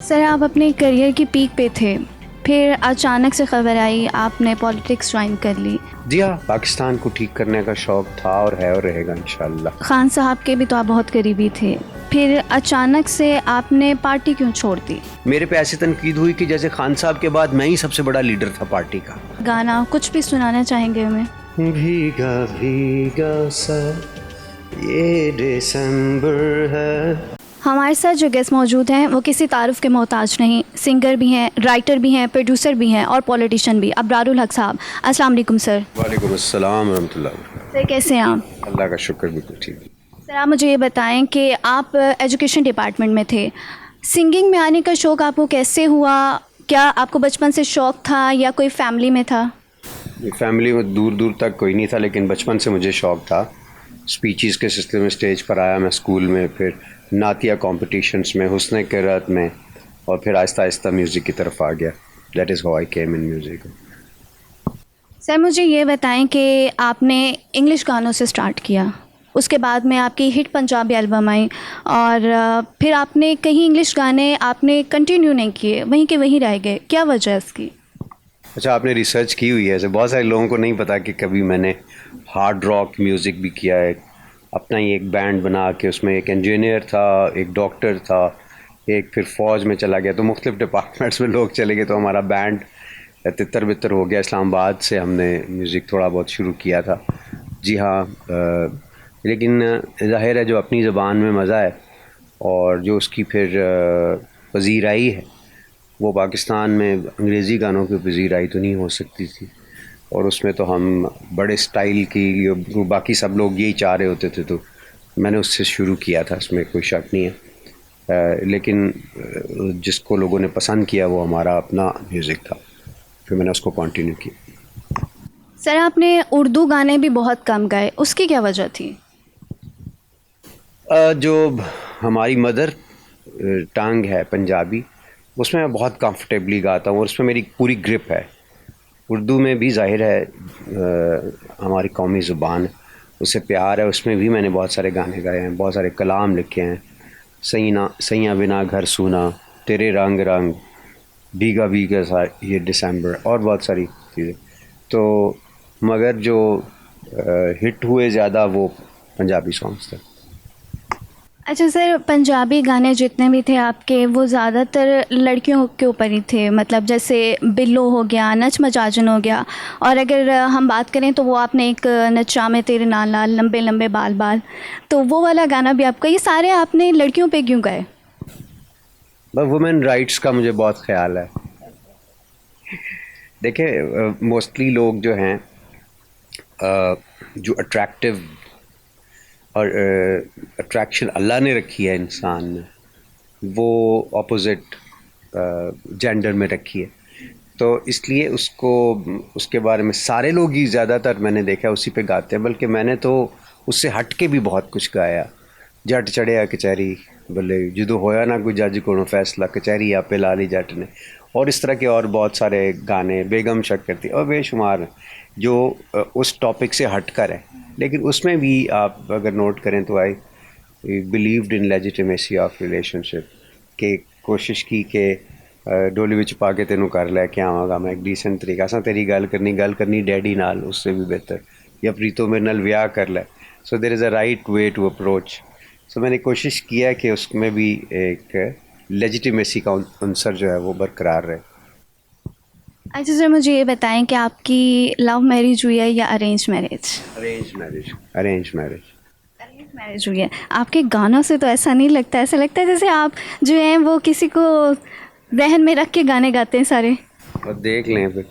Sir, आप अपने career की पीक पे थे, फिर अचानक से खबर आई आपने पॉलिटिक्स ज्वाइन कर ली। जी हाँ, पाकिस्तान को ठीक करने का शौक़ था और है और रहेगा इंशाल्लाह। खान साहब के भी तो आप बहुत करीबी थे, फिर अचानक से आपने पार्टी क्यों छोड़ दी? मेरे पे ऐसी तनकीद हुई कि जैसे खान साहब के बाद मैं ही सबसे बड़ा लीडर था पार्टी का। गाना कुछ भी सुनाना चाहेंगे हमें? भीगा भीगा सा ये दिसंबर है। हमारे साथ जो गेस्ट मौजूद हैं वो किसी तारुफ के मोहताज नहीं, सिंगर भी हैं, राइटर भी हैं, प्रोड्यूसर भी हैं और पॉलिटिशियन भी। अब्रारुल हक साहब, अस्सलाम वालेकुम सर। वालेकुम अस्सलाम रहमतुल्लाह। सर, कैसे हैं आप? अल्लाह का शुक्र, बिल्कुल ठीक। सर, आप मुझे ये बताएं कि आप एजुकेशन डिपार्टमेंट में थे, सिंगिंग में आने का शौक़ आपको कैसे हुआ? क्या आपको बचपन से शौक़ था या कोई फैमिली में था? फैमिली में दूर दूर तक कोई नहीं था, लेकिन बचपन से मुझे शौक़ था। स्पीचेस के सिलसिले में स्टेज पर आया मैं स्कूल में, फिर नातिया कॉम्पिटिशन्स में, हुस्न क़िरात में, और फिर आहिस्ता आहिस्ता म्यूज़िक की तरफ आ गया। That is how I came in music. Sir, मुझे ये बताएं कि आपने इंग्लिश गानों से स्टार्ट किया, उसके बाद में आपकी हिट पंजाबी एल्बम आई और फिर आपने कहीं इंग्लिश गाने आपने कंटिन्यू नहीं किए, वहीं के वहीं रह गए, क्या वजह है इसकी? अच्छा, आपने रिसर्च की हुई है। ऐसे बहुत सारे लोगों को नहीं पता कि कभी मैंने हार्ड रॉक म्यूज़िक भी किया है। अपना ही एक बैंड बना के उसमें एक इंजीनियर था, एक डॉक्टर था, एक फिर फ़ौज में चला गया, तो मुख्तलिफ डिपार्टमेंट्स में लोग चले गए, तो हमारा बैंड तितर बितर हो गया। इस्लामाबाद से हमने म्यूज़िक थोड़ा बहुत शुरू किया था। जी हाँ, लेकिन ज़ाहिर है जो अपनी ज़बान में मज़ा है और जो उसकी फिर पजीराई है, वो पाकिस्तान में अंग्रेज़ी गानों की पजीराई तो नहीं हो सकती थी। और उसमें तो हम बड़े स्टाइल की, बाकी सब लोग यही चाह रहे होते थे, तो मैंने उससे शुरू किया था, इसमें कोई शक नहीं है। लेकिन जिसको लोगों ने पसंद किया वो हमारा अपना म्यूज़िक था, फिर मैंने उसको कंटिन्यू किया। सर, आपने उर्दू गाने भी बहुत कम गाए, उसकी क्या वजह थी? जो हमारी मदर टंग है पंजाबी, उसमें मैं बहुत कंफर्टेबली गाता हूँ और उसमें मेरी पूरी ग्रिप है। उर्दू में भी ज़ाहिर है हमारी कौमी ज़ुबान है, उससे प्यार है, उसमें भी मैंने बहुत सारे गाने गाए हैं, बहुत सारे कलाम लिखे हैं। सैयां बिना घर सूना, तेरे रंग रंग, भीगा भीगा सा ये दिसंबर, और बहुत सारी चीज़ें। तो मगर जो हिट हुए ज़्यादा वो पंजाबी सॉन्ग्स थे। अच्छा सर, पंजाबी गाने जितने भी थे आपके वो ज़्यादातर लड़कियों के ऊपर ही थे, मतलब जैसे बिल्लो हो गया, नच मचाजन हो गया, और अगर हम बात करें तो वो आपने एक नच्चा में तेरे नाल नाल, लंबे लंबे बाल बाल, तो वो वाला गाना भी आपका, ये सारे आपने लड़कियों पे क्यों गाए? बस वुमेन राइट्स का मुझे बहुत ख्याल है। देखिए, मोस्टली लोग जो हैं जो अट्रैक्टिव और अट्रैक्शन अल्लाह ने रखी है इंसान में, वो ऑपोजिट जेंडर में रखी है, तो इसलिए उसको, उसके बारे में सारे लोग ही ज़्यादातर मैंने देखा उसी पे गाते हैं। बल्कि मैंने तो उससे हट के भी बहुत कुछ गाया। जट चढ़िया कचहरी बोले, जदों होया ना कोई जज को फैसला, कचहरी आपे ला ली जट ने, और इस तरह के और बहुत सारे गाने, बेगम शक्करती और बेशुमार जो उस टॉपिक से हट कर है। लेकिन उसमें भी आप अगर नोट करें तो आई believed in legitimacy of relationship, के कोशिश की कि डोली विच पा के तेनों कर लैके आवांगा मैं एक डिसेंट तरीका से, तेरी गल करनी डैडी नाल, उससे भी बेहतर, या प्रीतो मेरे नाल ब्याह कर लै। So there is a right way to approach. So मैंने कोशिश किया कि उसमें भी एक लेजिटिमेसी का अंसर जो है वो बरकरार रहे। अच्छा सर, मुझे ये बताएं कि आपकी लव मैरिज हुई है या arrange marriage? Arrange marriage. Arrange marriage. Arrange marriage हुई है। आपके गानों से तो ऐसा नहीं लगता, ऐसा लगता है जैसे आप जो हैं वो किसी को जहन में रख के गाने गाते हैं सारे। और देख लें फिर,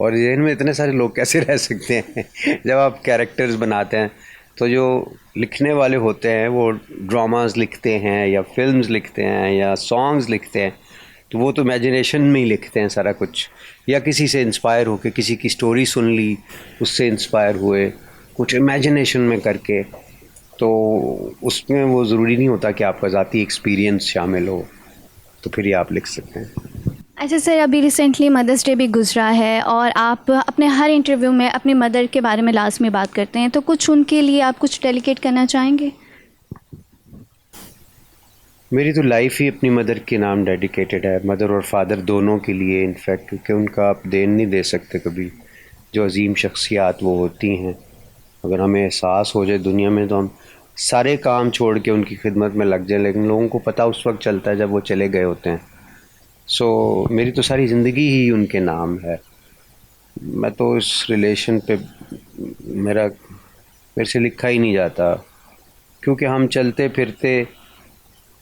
और जहन में इतने सारे लोग कैसे रह सकते हैं जब आप कैरेक्टर्स बनाते हैं, तो जो लिखने वाले होते हैं वो ड्रामास लिखते हैं या फिल्म्स लिखते हैं या सॉन्ग्स लिखते हैं, तो वो तो इमेजिनेशन में ही लिखते हैं सारा कुछ, या किसी से इंस्पायर होकर किसी की स्टोरी सुन ली, उससे इंस्पायर हुए कुछ इमेजिनेशन में करके, तो उसमें वो ज़रूरी नहीं होता कि आपका ज़ाती एक्सपीरियंस शामिल हो, तो फिर ये आप लिख सकते हैं। अच्छा सर, अभी रिसेंटली मदर्स डे भी गुजरा है और आप अपने हर इंटरव्यू में अपनी मदर के बारे में लाजमी बात करते हैं, तो कुछ उनके लिए आप कुछ डेडिकेट करना चाहेंगे? मेरी तो लाइफ ही अपनी मदर के नाम डेडिकेटेड है, मदर और फादर दोनों के लिए इनफैक्ट, क्योंकि उनका आप देन नहीं दे सकते कभी। जो अजीम शख्सियात वो होती हैं, अगर हमें एहसास हो जाए दुनिया में तो हम सारे काम छोड़ के उनकी खिदमत में लग जाए, लेकिन लोगों को पता उस वक्त चलता है जब वो चले गए होते हैं। सो मेरी तो सारी ज़िंदगी ही उनके नाम है। मैं तो इस रिलेशन पे मेरे से लिखा ही नहीं जाता, क्योंकि हम चलते फिरते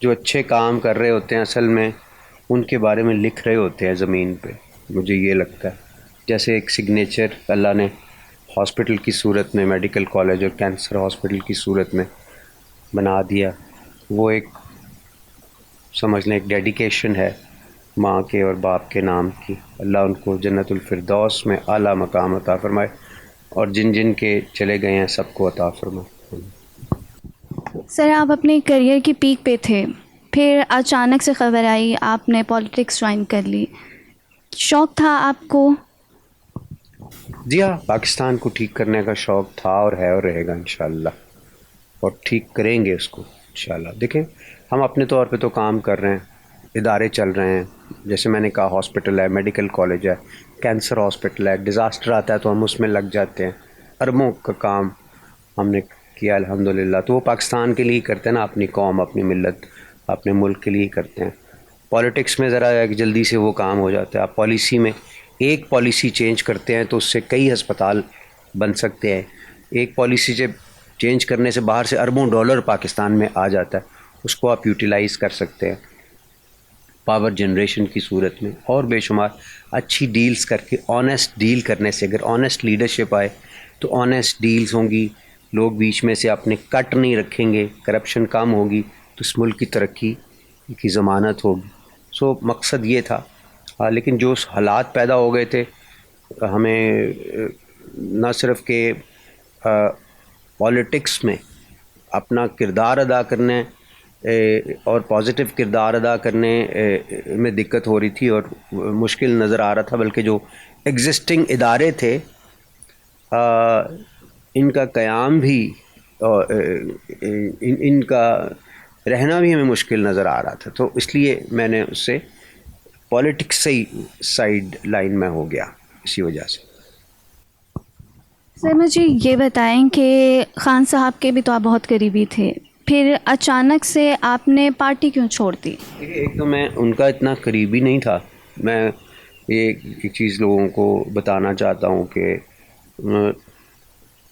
जो अच्छे काम कर रहे होते हैं असल में उनके बारे में लिख रहे होते हैं ज़मीन पे। मुझे ये लगता है जैसे एक सिग्नेचर अल्लाह ने हॉस्पिटल की सूरत में, मेडिकल कॉलेज और कैंसर हॉस्पिटल की सूरत में बना दिया, वो एक समझ लें एक डेडिकेशन है माँ के और बाप के नाम की। अल्लाह उनको जन्नतुल फिरदौस में आला मकाम अता फरमाए, और जिन जिन के चले गए हैं सबको अता फरमाए। सर, आप अपने करियर की पीक पे थे, फिर अचानक से खबर आई आपने पॉलिटिक्स ज्वाइन कर ली। शौक़ था आपको? जी हाँ, पाकिस्तान को ठीक करने का शौक़ था और है और रहेगा इंशाअल्लाह, और ठीक करेंगे उसको इंशाअल्लाह। देखें, हम अपने तौर पे तो काम कर रहे हैं, इदारे चल रहे हैं, जैसे मैंने कहा हॉस्पिटल है, मेडिकल कॉलेज है, कैंसर हॉस्पिटल है। डिज़ास्टर आता है तो हम उसमें लग जाते हैं, अरबों का काम हमने किया अल्हम्दुलिल्लाह। तो वो पाकिस्तान के लिए ही करते हैं ना, अपनी कौम, अपनी मिल्लत, अपने मुल्क के लिए ही करते हैं। पॉलिटिक्स में ज़रा जल्दी से वो काम हो जाता है। आप पॉलिसी में एक पॉलिसी चेंज करते हैं तो उससे कई अस्पताल बन सकते हैं। एक पॉलिसी से चेंज करने से बाहर से अरबों डॉलर पाकिस्तान में आ जाता है, उसको आप यूटिलाइज़ कर सकते हैं पावर जनरेशन की सूरत में, और बेशुमार अच्छी डील्स करके, ऑनेस्ट डील करने से, अगर ऑनेस्ट लीडरशिप आए तो ऑनेस्ट डील्स होंगी, लोग बीच में से अपने कट नहीं रखेंगे, करप्शन कम होगी, तो इस मुल्क की तरक्की की ज़मानत होगी। सो मकसद ये था। लेकिन जो हालात पैदा हो गए थे, हमें न सिर्फ के पॉलिटिक्स में अपना किरदार अदा करने और पॉजिटिव किरदार अदा करने में दिक्कत हो रही थी और मुश्किल नज़र आ रहा था, बल्कि जो एग्जिस्टिंग इदारे थे इनका क़याम भी और इनका रहना भी हमें मुश्किल नज़र आ रहा था। तो इसलिए मैंने उससे पॉलिटिक्स से ही साइड लाइन में हो गया, इसी वजह से। सर, मुझे ये बताएं कि खान साहब के भी तो आप बहुत करीबी थे, फिर अचानक से आपने पार्टी क्यों छोड़ दी? एक तो मैं उनका इतना करीबी नहीं था। मैं ये एक चीज़ लोगों को बताना चाहता हूँ कि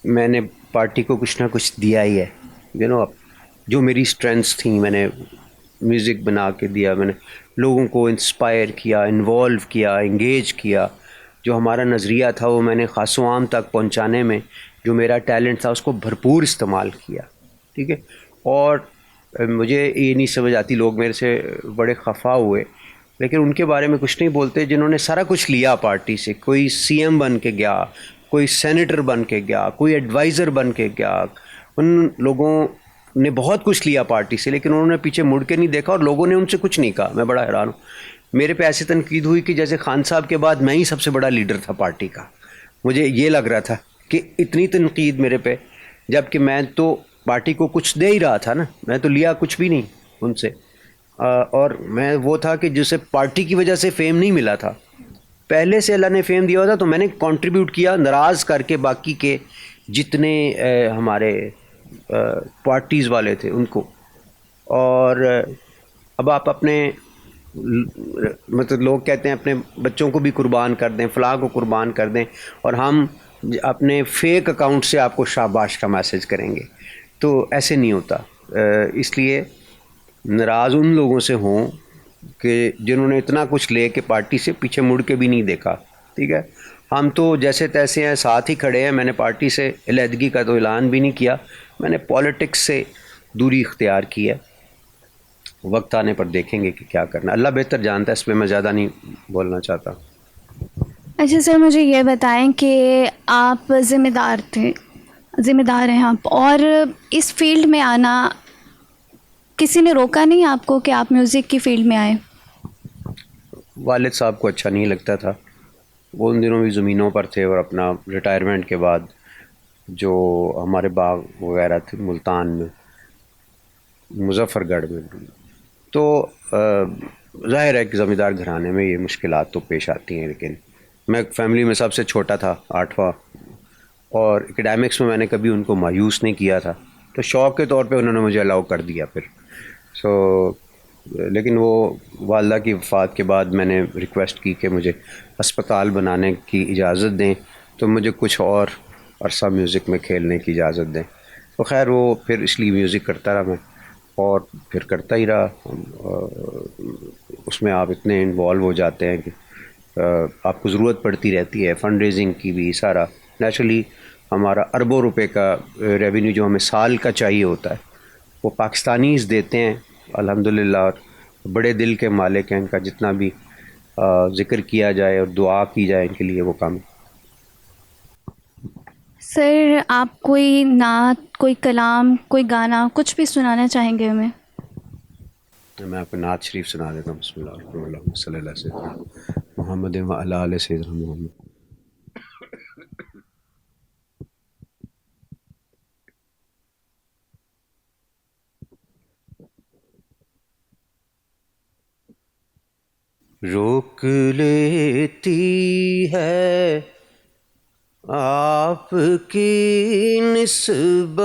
मैंने पार्टी को कुछ ना कुछ दिया ही है। अब जो मेरी स्ट्रेंथ्स थी मैंने म्यूज़िक बना के दिया, मैंने लोगों को इंस्पायर किया, इन्वॉल्व किया, इंगेज किया। जो हमारा नज़रिया था वो मैंने ख़ासो आम तक पहुंचाने में जो मेरा टैलेंट था उसको भरपूर इस्तेमाल किया, ठीक है। और मुझे ये नहीं समझ आती, लोग मेरे से बड़े खफा हुए, लेकिन उनके बारे में कुछ नहीं बोलते जिन्होंने सारा कुछ लिया पार्टी से। कोई सीएम बन के गया, कोई सेनेटर बन के गया, कोई एडवाइज़र बन के गया। उन लोगों ने बहुत कुछ लिया पार्टी से, लेकिन उन्होंने पीछे मुड़ के नहीं देखा और लोगों ने उनसे कुछ नहीं कहा। मैं बड़ा हैरान हूँ। मेरे पे ऐसी तनकीद हुई कि जैसे खान साहब के बाद मैं ही सबसे बड़ा लीडर था पार्टी का। मुझे ये लग रहा था कि इतनी तनकीद मेरे पे, जबकि मैं तो पार्टी को कुछ दे ही रहा था ना, मैं तो लिया कुछ भी नहीं उनसे। और मैं वो था कि जिसे पार्टी की वजह से फेम नहीं मिला था, पहले से अल्लाह ने फेम दिया था, तो मैंने कंट्रीब्यूट किया नाराज़ करके बाकी के जितने हमारे पार्टीज़ वाले थे उनको। और अब आप अपने मतलब लोग कहते हैं अपने बच्चों को भी कुर्बान कर दें, फ़लाह को कुर्बान कर दें, और हम अपने फेक अकाउंट से आपको शाबाश का मैसेज करेंगे, तो ऐसे नहीं होता। इसलिए नाराज़ उन लोगों से हों कि जिन्होंने इतना कुछ ले के पार्टी से पीछे मुड़ के भी नहीं देखा, ठीक है। हम तो जैसे तैसे हैं, साथ ही खड़े हैं। मैंने पार्टी से अलहदगी का तो ऐलान भी नहीं किया, मैंने पॉलिटिक्स से दूरी इख्तियार की है। वक्त आने पर देखेंगे कि क्या करना, अल्लाह बेहतर जानता है, इस पर मैं ज़्यादा नहीं बोलना चाहता। अच्छा सर, मुझे ये बताएं कि आप ज़िम्मेदार थे, ज़िम्मेदार हैं आप, और इस फील्ड में आना किसी ने रोका नहीं आपको कि आप म्यूज़िक की फील्ड में आए? वालिद साहब को अच्छा नहीं लगता था, वो उन दिनों भी ज़मीनों पर थे, और अपना रिटायरमेंट के बाद जो हमारे बाग वगैरह थे मुल्तान में, मुजफ्फरगढ़ में, तो ज़ाहिर है कि ज़मींदार घराने में ये मुश्किलात तो पेश आती हैं, लेकिन मैं फैमिली में सबसे छोटा था, 8वां, और एकेडमिक्स में मैंने कभी उनको मायूस नहीं किया था, तो शौक़ के तौर पे उन्होंने मुझे अलाउ कर दिया फिर। सो लेकिन वो वालदा की वफ़ात के बाद मैंने रिक्वेस्ट की कि मुझे अस्पताल बनाने की इजाज़त दें, तो मुझे कुछ और अरसा म्यूज़िक में खेलने की इजाज़त दें। तो खैर वो फिर इसलिए म्यूज़िक करता रहा मैं, और फिर करता ही रहा। उसमें आप इतने इन्वॉल्व हो जाते हैं कि आपको ज़रूरत पड़ती रहती है फ़ंड रेजिंग की भी। सारा नेचुरली हमारा अरबों रुपए का रेवेन्यू जो हमें साल का चाहिए होता है, वो पाकिस्तानीज़ देते हैं अल्हम्दुलिल्लाह, और बड़े दिल के मालिक हैं। इनका जितना भी ज़िक्र किया जाए और दुआ की जाए इनके लिए वो काम। सर आप कोई नात, कोई कलाम, कोई गाना कुछ भी सुनाना चाहेंगे हमें? मैं आपको नात शरीफ सुना देता हूँ। बिस्मिल्लाह सल्लल्लाहु अलैहि वसल्लम मोहम्मद व अला आले सय्यदना मोहम्मद। रोक लेती है आपकी निस्बत,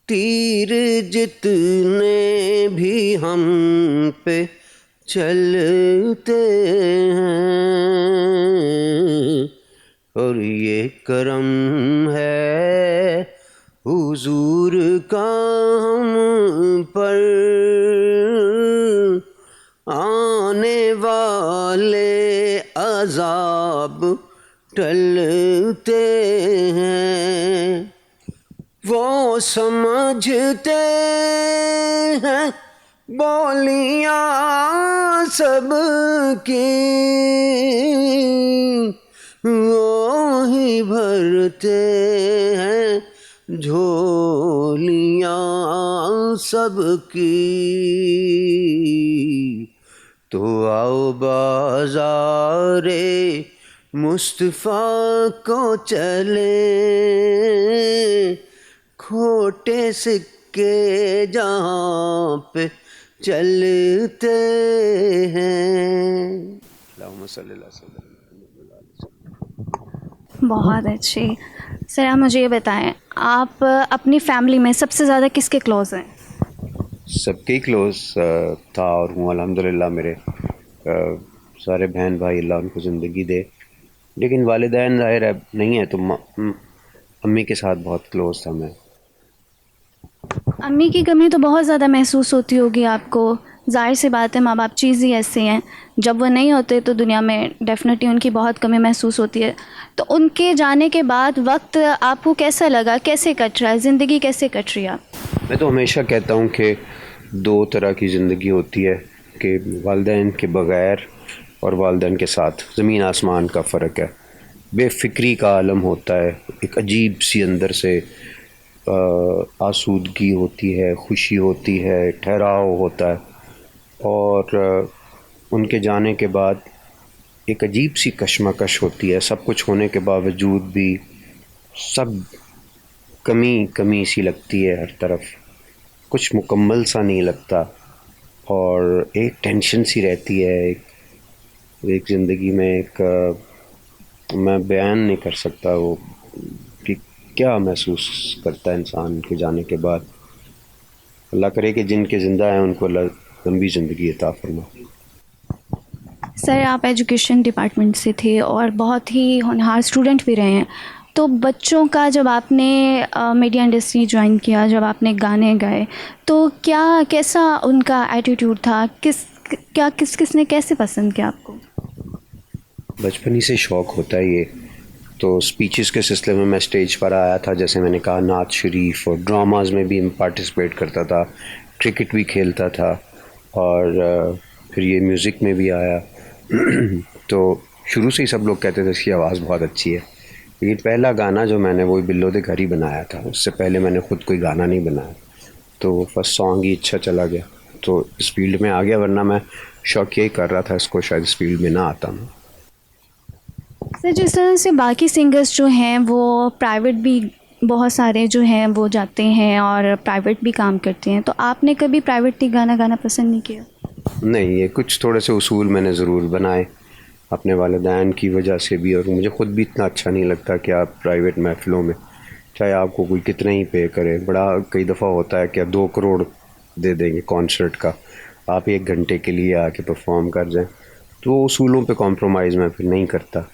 तीर जितने भी हम पे चलते हैं, और ये करम है हुजूर का हम पर, आने वाले अजाब टलते हैं। वो समझते हैं बोलियां सबकी, वो ही भरते हैं झोलियां सबकी। तो आओ बाज़ारे मुस्तफ़ा को चले, खोटे सिक्के जहाँ पे चलते हैं। अल्लाहुम्मा सल्ली अला सय्यिदिना। बहुत अच्छी। सर आप मुझे ये बताएं, आप अपनी फैमिली में सबसे ज़्यादा किसके क्लोज़ हैं? सबके ही क्लोज़ था और हूँ अल्हम्दुलिल्लाह। मेरे सारे बहन भाई अल्लाह उनको ज़िंदगी दे, लेकिन वालिदैन ज़ाहिर है नहीं है, तो अम्मी के साथ बहुत क्लोज़ था मैं। अम्मी की कमी तो बहुत ज़्यादा महसूस होती होगी आपको। ज़ाहिर सी बात है, माँ बाप चीज़ ही ऐसे हैं, जब वो नहीं होते तो दुनिया में डेफ़िनेटली उनकी बहुत कमी महसूस होती है। तो उनके जाने के बाद वक्त आपको कैसा लगा, कैसे कट रहा है ज़िंदगी, कैसे कट रही है आप? मैं तो हमेशा कहता हूँ कि दो तरह की ज़िंदगी होती है, कि वालिदैन के बग़ैर और वालिदैन के साथ ज़मीन आसमान का फ़र्क है। बेफ़िक्री का आलम होता है, एक अजीब सी अंदर से आसूदगी होती है, खुशी होती है, ठहराव होता है, और उनके जाने के बाद एक अजीब सी कशमकश होती है। सब कुछ होने के बावजूद भी सब कमी कमी सी लगती है, हर तरफ कुछ मुकम्मल सा नहीं लगता, और एक टेंशन सी रहती है। एक ज़िंदगी में एक मैं बयान नहीं कर सकता वो कि क्या महसूस करता है इंसान के जाने के बाद। अल्लाह करे कि जिनके ज़िंदा हैं उनको अल्लाह लंबी ज़िंदगी अता फरमाए। सर आप एजुकेशन डिपार्टमेंट से थे और बहुत ही होनहार स्टूडेंट भी रहे हैं, तो बच्चों का जब आपने मीडिया इंडस्ट्री ज्वाइन किया, जब आपने गाने गाए, तो क्या कैसा उनका एटीट्यूड था? किसने कैसे पसंद किया आपको? बचपन ही से शौक़ होता है ये। तो स्पीचेस के सिलसिले में मैं स्टेज पर आया था, जैसे मैंने कहा, नात शरीफ, और ड्रामाज में भी पार्टिसिपेट करता था, क्रिकेट भी खेलता था, और फिर ये म्यूज़िक में भी आया। तो शुरू से ही सब लोग कहते थे इसकी आवाज़ बहुत अच्छी है। लेकिन पहला गाना जो मैंने वो बिल्लो दे घर ही बनाया था, उससे पहले मैंने ख़ुद कोई गाना नहीं बनाया। तो फर्स्ट सॉन्ग ही अच्छा चला गया, तो इस फील्ड में आ गया, वरना मैं शौक यही कर रहा था इसको, शायद इस फील्ड में ना आता मैं। सर जिस तरह से बाकी सिंगर्स जो हैं वो प्राइवेट भी बहुत सारे जो हैं वो जाते हैं और प्राइवेट भी काम करते हैं, तो आपने कभी प्राइवेटली गाना गाना पसंद नहीं किया? नहीं, ये कुछ थोड़े से उसूल मैंने ज़रूर बनाए अपने वालिदैन की वजह से भी, और मुझे ख़ुद भी इतना अच्छा नहीं लगता कि आप प्राइवेट महफ़िलों में, चाहे आपको कोई कितना ही पे करे, बड़ा कई दफ़ा होता है कि आप 2 करोड़ दे देंगे कॉन्सर्ट का, आप 1 घंटे के लिए आके परफॉर्म कर जाएं, तो उसूलों पे कॉम्प्रोमाइज़ मैं फिर नहीं करता।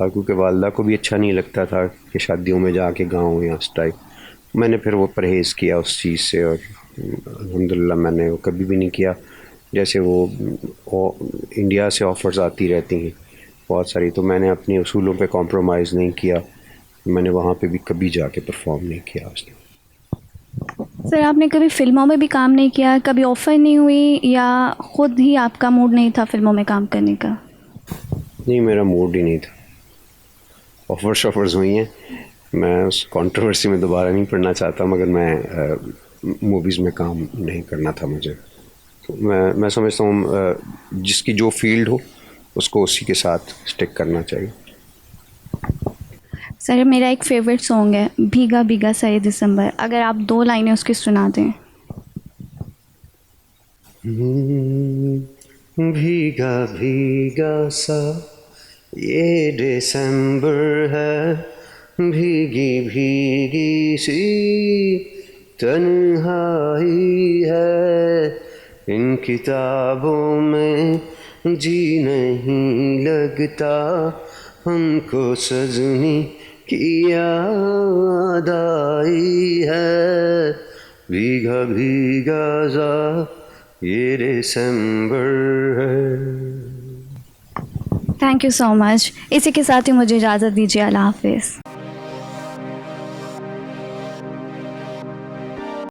और क्योंकि वालदा को भी अच्छा नहीं लगता था कि शादियों में जाके गाऊँ या इस टाइप, मैंने फिर वो परहेज़ किया उस चीज़ से, और अल्हम्दुलिल्लाह मैंने वो कभी भी नहीं किया। जैसे वो इंडिया से ऑफ़र्स आती रहती हैं बहुत सारी, तो मैंने अपने उसूलों पे कॉम्प्रोमाइज़ नहीं किया, मैंने वहाँ पे भी कभी जाके परफॉर्म नहीं किया उसने। सर आपने कभी फ़िल्मों में भी काम नहीं किया, कभी ऑफ़र नहीं हुई या ख़ुद ही आपका मूड नहीं था फ़िल्मों में काम करने का? नहीं, मेरा मूड ही नहीं था। ऑफ़र्स हुई हैं, मैं उस कंट्रोवर्सी में दोबारा नहीं पड़ना चाहता, मगर मैं मूवीज़ में काम नहीं करना था मुझे। तो मैं समझता हूँ जिसकी जो फील्ड हो उसको उसी के साथ स्टिक करना चाहिए। सर मेरा एक फ़ेवरेट सॉन्ग है भीगा भीगा सा ये दिसंबर, अगर आप 2 लाइनें उसकी सुना दें। भीगा भीगा सा ये दिसंबर है, भीगी भीगी सी तन्हाई है, इन किताबों में जी नहीं लगता, हमको सजनी की याद आई है, भीगा भीगा सा ये दिसंबर है। Thank you so much. इसी के साथ ही मुझे इजाज़त दीजिए। अल्लाह हाफ़िज़।